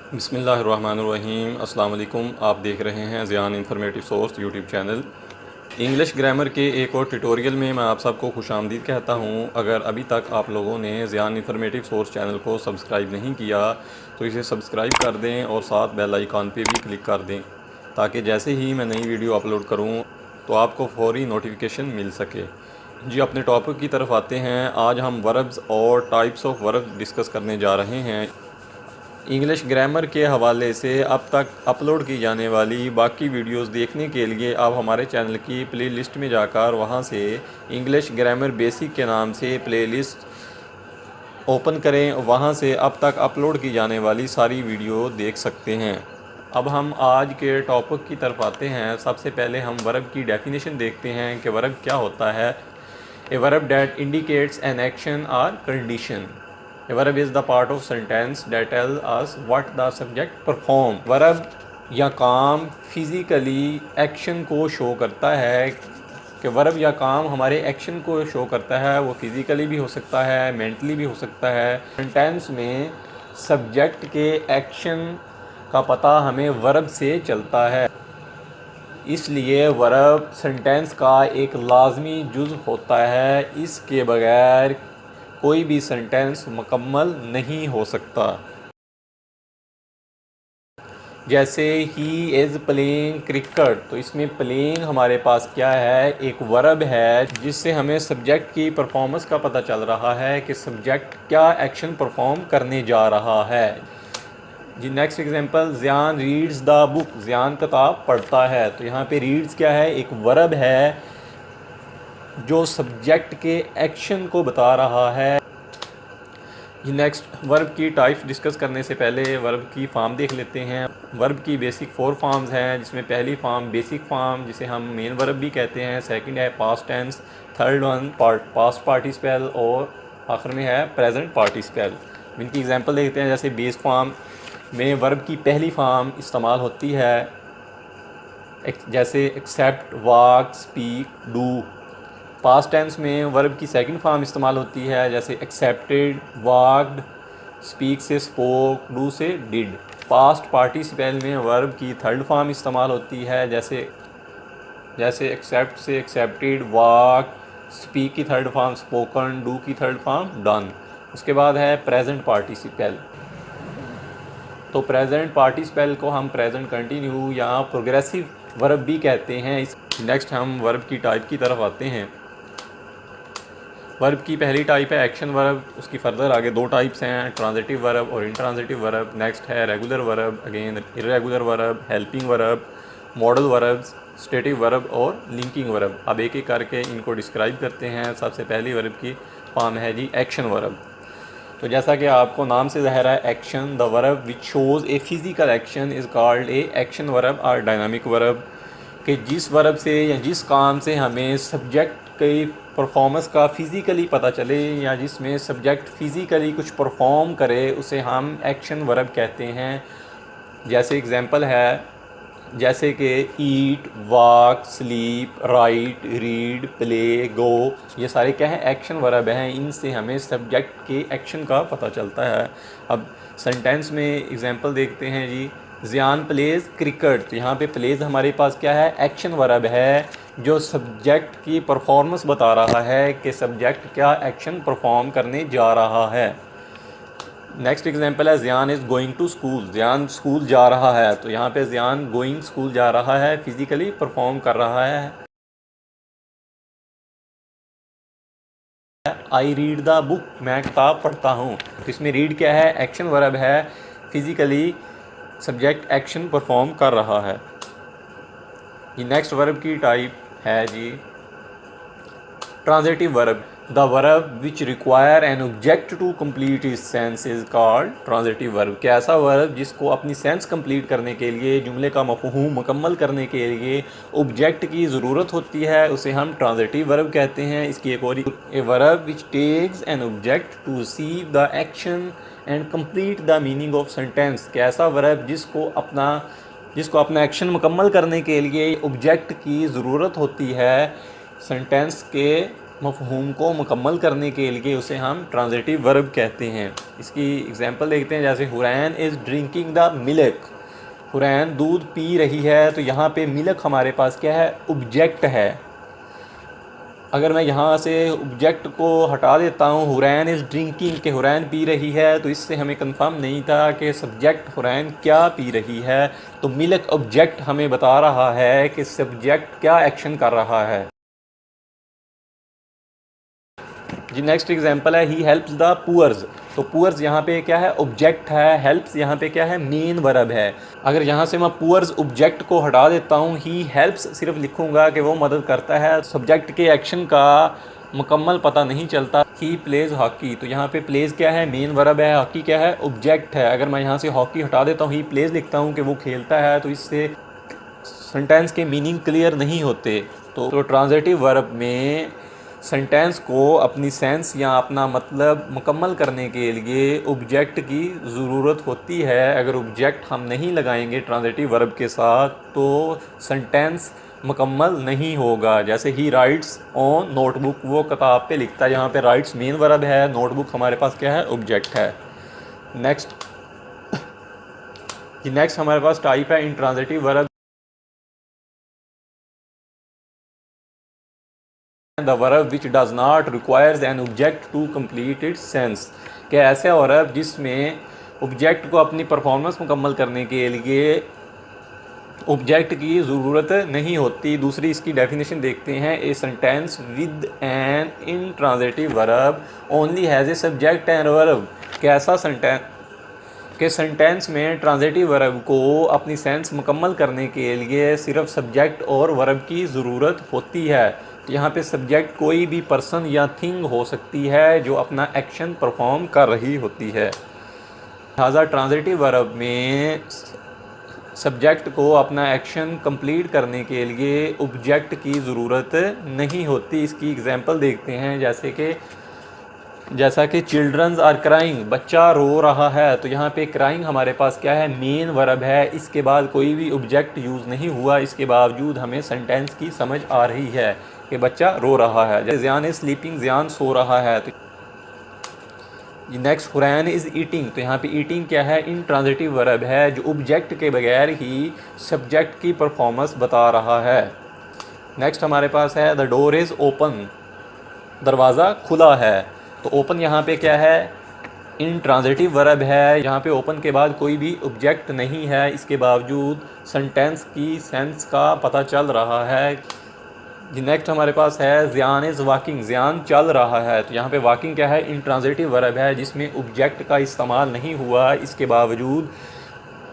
बिस्मिल्लाहिर्रहमानिर्रहीम। अस्सलाम वालेकुम। आप देख रहे हैं Ziyan informative source YouTube channel. English grammar के एक और ट्यूटोरियल में मैं आप सबको खुशामदीद कहता हूं। अगर अभी तक आप लोगों ने ज़ियान इन्फॉर्मेटिव सोर्स चैनल को सब्सक्राइब नहीं किया तो इसे सब्सक्राइब कर दें और साथ बेल आइकॉन पे भी क्लिक कर दें ताकि जैसे ही मैं नई वीडियो अपलोड करूं तो आपको फौरी नोटिफिकेशन मिल सके। जी, अपने टॉपिक की तरफ आते हैं। आज हम वर्ब्स और टाइप्स ऑफ वर्ब्स डिस्कस करने जा रहे हैं। इंग्लिश ग्रामर के हवाले से अब तक अपलोड की जाने वाली बाकी वीडियोस देखने के लिए आप हमारे चैनल की प्लेलिस्ट में जाकर वहां से इंग्लिश ग्रामर बेसिक के नाम से प्लेलिस्ट ओपन करें। वहां से अब तक अपलोड की जाने वाली सारी वीडियो देख सकते हैं। अब हम आज के टॉपिक की तरफ आते हैं। सबसे पहले हम वर्ब की डेफिनेशन देखते हैं कि वर्ब क्या होता है। A verb that indicates an action और condition. A verb is the part of sentence that tells us what the subject perform। verb या काम फिज़िकली एक्शन को शो करता है कि verb या काम हमारे एक्शन को शो करता है। वो फिज़िकली भी हो सकता है, मेंटली भी हो सकता है। सेंटेंस में सब्जेक्ट के एक्शन का पता हमें verb से चलता है, इसलिए वर्ब सेंटेंस का एक लाजमी जुज़ होता है। इसके बगैर कोई भी सेंटेंस मुकम्मल नहीं हो सकता। जैसे ही इज़ प्लेइंग क्रिकेट, तो इसमें प्लेइंग हमारे पास क्या है, एक वर्ब है जिससे हमें सब्जेक्ट की परफॉर्मेंस का पता चल रहा है कि सब्जेक्ट क्या एक्शन परफॉर्म करने जा रहा है। जी, next example, Ziyan reads the book. Ziyan किताब पढ़ता है। तो यहाँ पे रीड्स क्या है, एक वर्ब है जो सब्जेक्ट के एक्शन को बता रहा है। नेक्स्ट, वर्ब की टाइप्स डिस्कस करने से पहले वर्ब की फॉर्म देख लेते हैं। वर्ब की बेसिक 4 फॉर्म्स हैं, जिसमें पहली फॉर्म बेसिक फॉर्म जिसे हम मेन वर्ब भी कहते हैं, सेकंड है past tense, third one past participle और आखिर में है प्रेजेंट पार्टिसिपल। इनकी एग्जांपल देखते हैं। जैसे बेस फॉर्म में वर्ब की पहली फॉर्म इस्तेमाल होती है जैसे accept, walk, speak, do. Past tense में वर्ब की सेकंड फॉर्म इस्तेमाल होती है जैसे एक्सेप्टेड, वॉक्ड, स्पीक से स्पोक, डू से डिड। पास्ट पार्टिसिपल में वर्ब की थर्ड फॉर्म इस्तेमाल होती है जैसे एक्सेप्ट से एक्सेप्टेड, वॉक, स्पीक की थर्ड फॉर्म स्पोकन, डू की थर्ड फॉर्म डन। उसके बाद है प्रेजेंट पार्टिसिपल। तो प्रेजेंट पार्टिसिपल को हम प्रेजेंट कंटिन्यू या प्रोग्रेसिव वर्ब भी कहते हैं। नेक्स्ट हम वर्ब की टाइप की तरफ आते हैं। वर्ब की पहली टाइप है एक्शन वर्ब। उसकी फर्दर आगे 2 टाइप्स हैं, ट्रांजिटिव वर्ब और इंट्रांजिटिव वर्ब। नेक्स्ट है regular verb, again irregular verb, helping verb, modal verbs, stative verb और लिंकिंग वर्ब। अब एक एक करके इनको डिस्क्राइब करते हैं। सबसे पहली वर्ब की फॉर्म है जी एक्शन वर्ब। तो जैसा कि आपको नाम से ज़ाहिर है, action, the verb which shows A physical action is called a action verb और डायनामिक वर्ब। कि जिस वर्ब से या जिस काम से हमें सब्जेक्ट की परफॉर्मेंस का फ़िज़िकली पता चले या जिसमें सब्जेक्ट फ़िज़िकली कुछ परफॉर्म करे, उसे हम एक्शन वर्ब कहते हैं। जैसे एग्जांपल है, जैसे कि eat, walk, sleep, write, read, play, go, ये सारे क्या हैं, एक्शन वर्ब हैं। इनसे हमें सब्जेक्ट के एक्शन का पता चलता है। अब सेंटेंस में एग्जांपल देखते हैं जी। ज़ियान प्लेज क्रिकेट। तो यहाँ पे प्लेज हमारे पास क्या है, एक्शन वर्ब है जो सब्जेक्ट की परफॉर्मेंस बता रहा है कि सब्जेक्ट क्या एक्शन परफॉर्म करने जा रहा है। नेक्स्ट एग्जांपल है, Ziyan is going to school. Ziyan school जा रहा है। तो यहाँ पे ज़ियान गोइंग स्कूल जा रहा है, फिज़िकली परफॉर्म कर रहा है। आई रीड द बुक, मैं किताब पढ़ता हूँ। तो इसमें रीड क्या है, एक्शन वर्ब है, फिज़िकली सब्जेक्ट एक्शन परफॉर्म कर रहा है। ये नेक्स्ट वर्ब की टाइप है जी transitive verb. The verb which require an object to complete is sense is called transitive verb. कि ऐसा वर्ब जिसको अपनी सेंस कंप्लीट करने के लिए, जुमले का मफ़हूम मुकम्मल करने के लिए ऑब्जेक्ट की ज़रूरत होती है, उसे हम ट्रांजिटिव वर्ब कहते हैं। इसकी एक और, a verb which takes an object to receive the action and complete the meaning of sentence. कि ऐसा वर्ब जिसको अपना एक्शन मुकम्मल करने के लिए ऑब्जेक्ट की ज़रूरत होती है, सेंटेंस के मफ़हूम को मुकम्मल करने के लिए उसे हम ट्रांजिटिव वर्ब कहते हैं। इसकी एग्जांपल देखते हैं, जैसे Hurain is drinking the milk, Hurain दूध पी रही है। तो यहाँ पे मिल्क हमारे पास क्या है, ऑब्जेक्ट है। अगर मैं यहाँ से ऑब्जेक्ट को हटा देता हूँ, हुरैन इज़ ड्रिंकिंग के हुरैन पी रही है, तो इससे हमें कंफर्म नहीं था कि सब्जेक्ट हुरैन क्या पी रही है। तो मिल्क ऑब्जेक्ट हमें बता रहा है कि सब्जेक्ट क्या एक्शन कर रहा है। जी नेक्स्ट एग्जांपल है, ही हेल्प्स द पुअर्स। तो पुअर्स यहाँ पे क्या है, ऑब्जेक्ट है। हेल्प्स यहाँ पे क्या है, मेन वर्ब है। अगर यहाँ से मैं पुअर्स ऑब्जेक्ट को हटा देता हूँ, ही हेल्प्स सिर्फ लिखूँगा कि वो मदद करता है, सब्जेक्ट के एक्शन का मुकम्मल पता नहीं चलता। ही प्लेज हॉकी, तो यहाँ पे प्लेज क्या है, मेन वर्ब है, हॉकी क्या है, ऑब्जेक्ट है। अगर मैं यहाँ से हॉकी हटा देता हूँ, ही प्लेज लिखता हूँ कि वो खेलता है, तो इससे सेंटेंस के मीनिंग क्लियर नहीं होते। तो ट्रांजिटिव वर्ब में सेंटेंस को अपनी सेंस या अपना मतलब मुकम्मल करने के लिए ऑब्जेक्ट की ज़रूरत होती है। अगर ऑब्जेक्ट हम नहीं लगाएंगे ट्रांजिटिव वर्ब के साथ तो सेंटेंस मुकम्मल नहीं होगा। जैसे ही राइट्स ऑन नोटबुक, वो किताब पे लिखता है, यहाँ पे राइट्स मेन वर्ब है, नोटबुक हमारे पास क्या है, ऑब्जेक्ट है। नेक्स्ट हमारे पास टाइप है intransitive verb, the verb which does not requires an object to complete its sense, कि ऐसे वर्ब जिसमें ऑब्जेक्ट को अपनी परफॉर्मेंस मुकम्मल करने के लिए ऑब्जेक्ट की ज़रूरत नहीं होती। दूसरी इसकी डेफिनेशन देखते हैं, a sentence with an intransitive verb only has a subject and verb, कि ऐसा सेंटेंस में ट्रांजिटिव वर्ब को अपनी सेंस मुकम्मल करने के लिए सिर्फ सब्जेक्ट और वर्ब की ज़रूरत होती है। तो यहाँ पे सब्जेक्ट कोई भी पर्सन या थिंग हो सकती है जो अपना एक्शन परफॉर्म कर रही होती है। लिहाजा ट्रांजिटिव वर्ब में सब्जेक्ट को अपना एक्शन कंप्लीट करने के लिए ऑब्जेक्ट की ज़रूरत नहीं होती। इसकी एग्जांपल देखते हैं, जैसा कि चिल्ड्रंस आर क्राइंग, बच्चा रो रहा है। तो यहाँ पे क्राइंग हमारे पास क्या है, मेन वर्ब है। इसके बाद कोई भी ऑब्जेक्ट यूज़ नहीं हुआ, इसके बावजूद हमें सेंटेंस की समझ आ रही है कि बच्चा रो रहा है। जैसे ज़ियान इज़ स्लीपिंग, ज़ियान सो रहा है। तो नेक्स्ट हुरैन इज़ ईटिंग, तो यहाँ पे ईटिंग क्या है, इंट्रांजिटिव वर्ब है जो ऑब्जेक्ट के बगैर ही सब्जेक्ट की परफॉर्मेंस बता रहा है। नेक्स्ट हमारे पास है द डोर इज़ ओपन, दरवाज़ा खुला है। तो ओपन यहाँ पे क्या है, इंट्रांजिटिव वर्ब है। यहाँ पे ओपन के बाद कोई भी ऑब्जेक्ट नहीं है, इसके बावजूद सेंटेंस की सेंस का पता चल रहा है। नेक्स्ट हमारे पास है ज़ियान इज़ वॉकिंग, ज़ियान चल रहा है। तो यहाँ पे वॉकिंग क्या है, इंट्रांजिटिव वर्ब है जिसमें ऑब्जेक्ट का इस्तेमाल नहीं हुआ, इसके बावजूद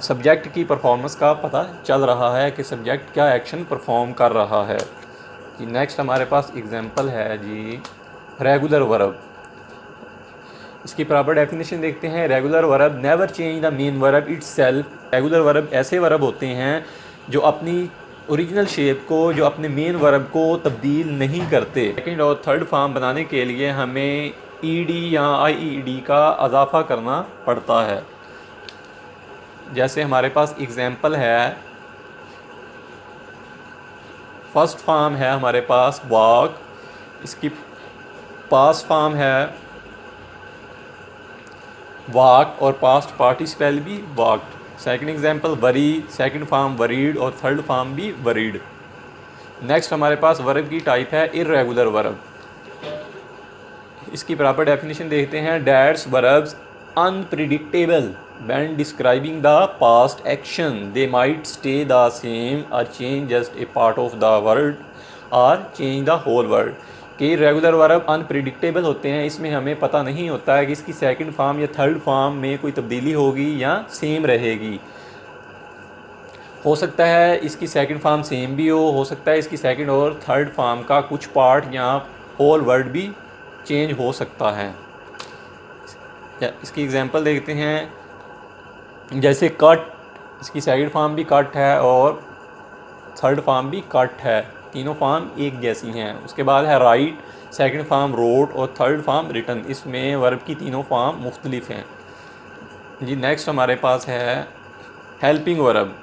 सब्जेक्ट की परफॉर्मेंस का पता चल रहा है कि सब्जेक्ट क्या एक्शन परफॉर्म कर रहा है। जी नेक्स्ट हमारे पास एग्जांपल है जी रेगुलर वर्ब। इसकी प्रॉपर डेफिनेशन देखते हैं, regular verb never change the main verb itself. Regular verb ऐसे वर्ब होते हैं जो अपनी ओरिजिनल शेप को, जो अपने मेन वर्ब को तब्दील नहीं करते। सेकंड और थर्ड फॉर्म बनाने के लिए हमें ईडी या आईईडी का इजाफा करना पड़ता है। जैसे हमारे पास एग्जांपल है, फर्स्ट फॉर्म है हमारे पास वॉक, इसकी पास्ट फॉर्म है वॉक और पास्ट पार्टिसिपल भी walked. Second example worry, second form worried और थर्ड फॉर्म भी वरीड। नेक्स्ट हमारे पास वर्ब की टाइप है इर्रेगुलर वर्ब। इसकी प्रॉपर डेफिनेशन देखते हैं, that's verbs unpredictable when describing the past action, they might stay the same or change just a part of the word or change the whole word। कि regular verb unpredictable होते हैं, इसमें हमें पता नहीं होता है कि इसकी सेकंड फॉर्म या थर्ड फॉर्म में कोई तब्दीली होगी या सेम रहेगी। हो सकता है इसकी सेकंड फॉर्म सेम भी हो सकता है इसकी सेकंड और थर्ड फॉर्म का कुछ पार्ट या होल वर्ड भी चेंज हो सकता है। इसकी एग्जांपल देखते हैं, जैसे कट, इसकी सेकंड फॉर्म भी कट है और थर्ड फॉर्म भी कट है, तीनों फॉर्म एक जैसी हैं। उसके बाद है राइट, सेकंड फॉर्म रोट और थर्ड फॉर्म रिटन। इसमें वर्ब की तीनों फॉर्म मुख्तलिफ हैं जी। नेक्स्ट हमारे पास है हेल्पिंग वर्ब।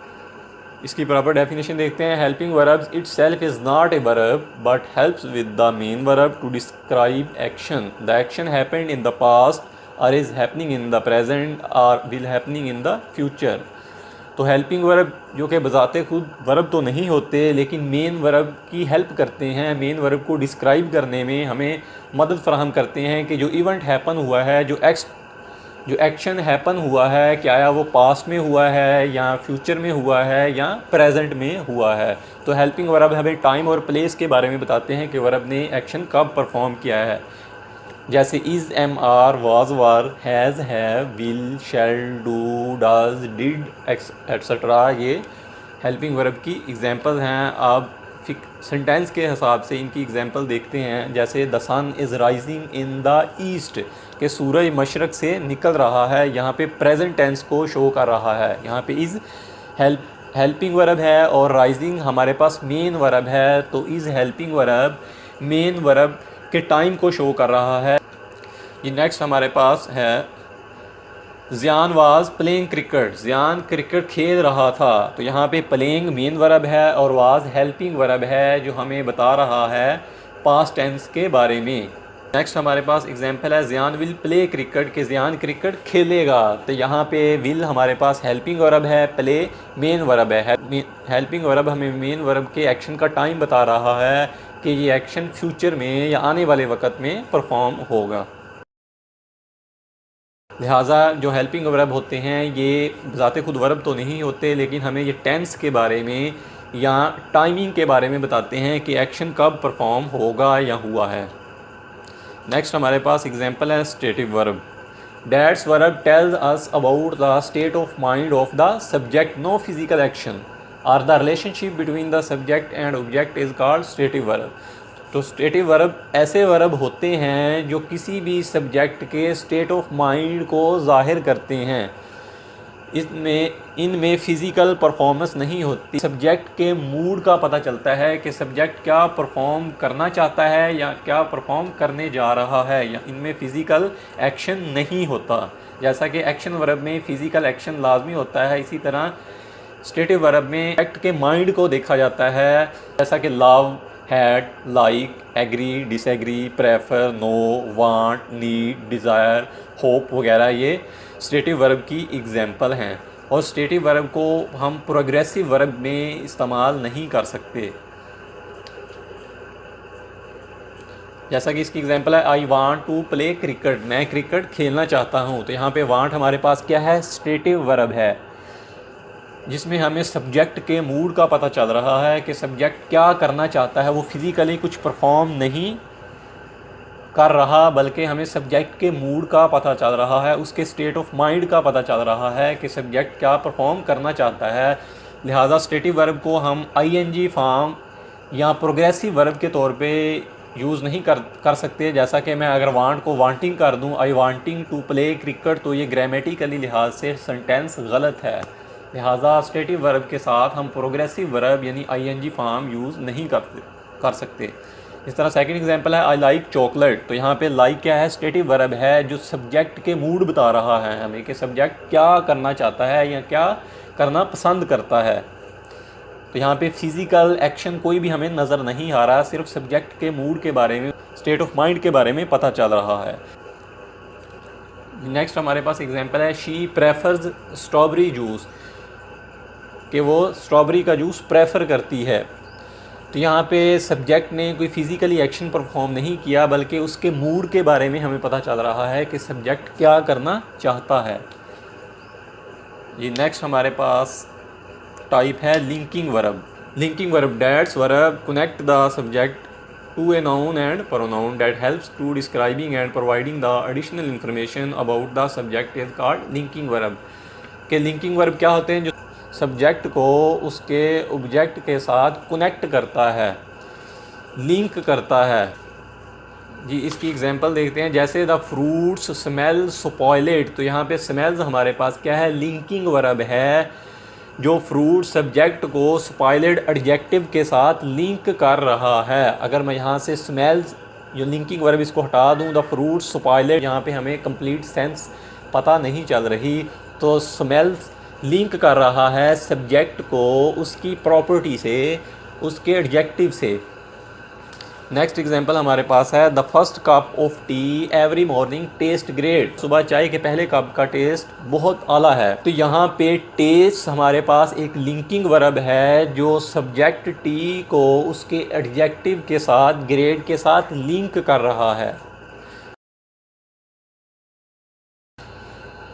इसकी प्रॉपर डेफिनेशन देखते हैं। Helping verbs itself is not a verb but helps with the main verb to describe action. The action happened in the past और is happening in the present और will happening in the future. तो helping verb जो कि बजाते खुद verb तो नहीं होते लेकिन मेन वर्ब की हेल्प करते हैं, मेन वर्ब को डिस्क्राइब करने में हमें मदद फराहम करते हैं कि जो इवेंट हैपन हुआ है, जो एक्शन हैपन हुआ है, क्या वो पास्ट में हुआ है या फ्यूचर में हुआ है या प्रेजेंट में हुआ है। तो हेल्पिंग वर्ब हमें टाइम और प्लेस के बारे में बताते हैं कि वर्ब ने एक्शन कब परफॉर्म किया है। जैसे is, am, are, was, were, has, have, will, shall, do, does, did etcetera ये हेल्पिंग वर्ब की एग्जांपल हैं। आप सेंटेंस के हिसाब से इनकी एग्जांपल देखते हैं। जैसे the sun is rising in the east, कि सूरज मशरक़ से निकल रहा है, यहाँ पे प्रेजेंट टेंस को शो कर रहा है। यहाँ पे इज़ हेल्पिंग वर्ब है और राइजिंग हमारे पास मेन वर्ब है, तो is helping verb main verb के टाइम को शो कर रहा है। ये नेक्स्ट हमारे पास है ज़ियान वाज प्लेइंग क्रिकेट, ज़ियान क्रिकेट खेल रहा था। तो यहाँ पे प्लेइंग मेन वर्ब है और वाज हेल्पिंग वर्ब है जो हमें बता रहा है पास्ट टेंस के बारे में। नेक्स्ट हमारे पास एग्जांपल है ज़ियान विल प्ले क्रिकेट, के ज़ियान क्रिकेट खेलेगा। तो यहाँ पे विल हमारे पास हेल्पिंग वर्ब है, प्ले मेन वर्ब है। हेल्पिंग वर्ब हमें मेन वर्ब के एक्शन का टाइम बता रहा है कि ये एक्शन फ्यूचर में या आने वाले वक्त में परफॉर्म होगा। लिहाजा जो हेल्पिंग वर्ब होते हैं ये ज़ाते खुद वर्ब तो नहीं होते लेकिन हमें ये टेंस के बारे में या टाइमिंग के बारे में बताते हैं कि एक्शन कब परफॉर्म होगा या हुआ है। नेक्स्ट हमारे पास एग्जांपल है stative verb. That's verb tells us about the state of mind of the subject, no physical action और the relationship between the subject and object is called stative verb. तो stative verb ऐसे verb होते हैं जो किसी भी subject के state of mind को ज़ाहिर करते हैं। इनमें फ़िज़िकल परफॉर्मेंस नहीं होती, सब्जेक्ट के मूड का पता चलता है कि सब्जेक्ट क्या परफॉर्म करना चाहता है या क्या परफॉर्म करने जा रहा है, या इनमें फ़िज़िकल एक्शन नहीं होता। जैसा कि एक्शन वर्ब में फ़िज़िकल एक्शन लाजमी होता है, इसी तरह स्टेटिव वर्ब में सब्जेक्ट के माइंड को देखा जाता है। जैसा कि love, hate, like, agree, disagree, prefer, know, want, need, desire, hope वगैरह ये स्टेटिव वर्ब की एग्जांपल हैं। और स्टेटिव वर्ब को हम प्रोग्रेसिव वर्ब में इस्तेमाल नहीं कर सकते। जैसा कि इसकी एग्जांपल है I want to play cricket, मैं क्रिकेट खेलना चाहता हूँ। तो यहाँ पे वांट हमारे पास क्या है, स्टेटिव वर्ब है जिसमें हमें सब्जेक्ट के मूड का पता चल रहा है कि सब्जेक्ट क्या करना चाहता है। वो फिज़िकली कुछ परफॉर्म नहीं कर रहा बल्कि हमें सब्जेक्ट के मूड का पता चल रहा है, उसके स्टेट ऑफ माइंड का पता चल रहा है कि सब्जेक्ट क्या परफॉर्म करना चाहता है। लिहाजा स्टेटिव वर्ब को हम आईएनजी फॉर्म या प्रोग्रेसिव वर्ब के तौर पे यूज़ नहीं कर सकते। जैसा कि मैं अगर वांट को वांटिंग कर दूं, आई वांटिंग टू प्ले क्रिकेट, तो ये ग्रामेटिकली लिहाज से सेंटेंस गलत है। लिहाजा स्टेटिव वर्ब के साथ हम प्रोग्रेसिव वर्ब यानी आईएनजी फॉर्म यूज़ नहीं कर सकते। इस तरह सेकंड एग्जांपल है आई लाइक चॉकलेट। तो यहाँ पे लाइक क्या है, स्टेटिव वर्ब है जो सब्जेक्ट के मूड बता रहा है हमें कि सब्जेक्ट क्या करना चाहता है या क्या करना पसंद करता है। तो यहाँ पे फिज़िकल एक्शन कोई भी हमें नज़र नहीं आ रहा, सिर्फ सब्जेक्ट के मूड के बारे में, स्टेट ऑफ माइंड के बारे में पता चल रहा है। नेक्स्ट हमारे पास एग्जांपल है शी प्रेफर्स स्ट्रॉबेरी जूस, कि वो स्ट्रॉबेरी का जूस प्रेफर करती है। तो यहाँ पे सब्जेक्ट ने कोई फ़िज़िकली एक्शन परफॉर्म नहीं किया बल्कि उसके मूड के बारे में हमें पता चल रहा है कि सब्जेक्ट क्या करना चाहता है। ये नेक्स्ट हमारे पास टाइप है linking verb. Linking verb that's verb connect the subject to a noun and pronoun that helps to describing and providing the additional information about the subject is called linking verb. के linking verb क्या होते हैं, जो subject को उसके object के साथ connect करता है, लिंक करता है। जी इसकी एग्जांपल देखते हैं। जैसे द फ्रूट्स स्मेल स्पॉइलेड, तो यहाँ पे स्मेल्स हमारे पास क्या है, लिंकिंग वर्ब है जो फ्रूट सब्जेक्ट को स्पॉइलेड एडजेक्टिव के साथ लिंक कर रहा है। अगर मैं यहाँ से स्मेल्स जो लिंकिंग वर्ब इसको हटा दूँ, द फ्रूट स्पॉइलेड, यहाँ पे हमें कंप्लीट सेंस पता नहीं चल रही, तो स्मेल्स लिंक कर रहा है सब्जेक्ट को उसकी प्रॉपर्टी से, उसके एडजेक्टिव से। नेक्स्ट एग्जांपल हमारे पास है the first cup of tea every morning taste great. सुबह चाय के पहले कप का टेस्ट बहुत आला है। तो यहाँ पे टेस्ट हमारे पास एक लिंकिंग वर्ब है जो सब्जेक्ट टी को उसके एडजेक्टिव के साथ, ग्रेड के साथ लिंक कर रहा है।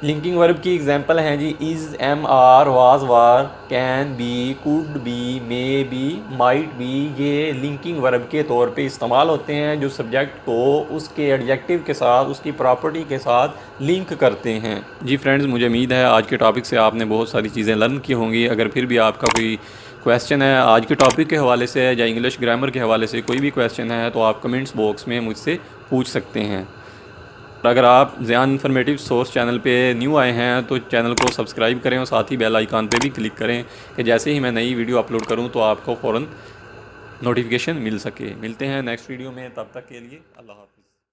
लिंकिंग वर्ब की एग्जांपल हैं जी is, am are, was were, can be, could be, may be, might be. ये लिंकिंग वर्ब के तौर पे इस्तेमाल होते हैं जो सब्जेक्ट को उसके एडजेक्टिव के साथ, उसकी प्रॉपर्टी के साथ लिंक करते हैं। जी फ्रेंड्स, मुझे उम्मीद है आज के टॉपिक से आपने बहुत सारी चीज़ें लर्न की होंगी। अगर फिर भी आपका कोई क्वेश्चन है आज के टॉपिक के हवाले से या इंग्लिश ग्रामर के हवाले से कोई भी क्वेश्चन है तो आप कमेंट्स बॉक्स में मुझसे पूछ सकते हैं। अगर आप ज़ियान इन्फॉर्मेटिव सोर्स चैनल पे न्यू आए हैं तो चैनल को सब्सक्राइब करें और साथ ही बेल आइकन पे भी क्लिक करें कि जैसे ही मैं नई वीडियो अपलोड करूं तो आपको फ़ौरन नोटिफिकेशन मिल सके। मिलते हैं नेक्स्ट वीडियो में, तब तक के लिए अल्लाह हाफ़िज़।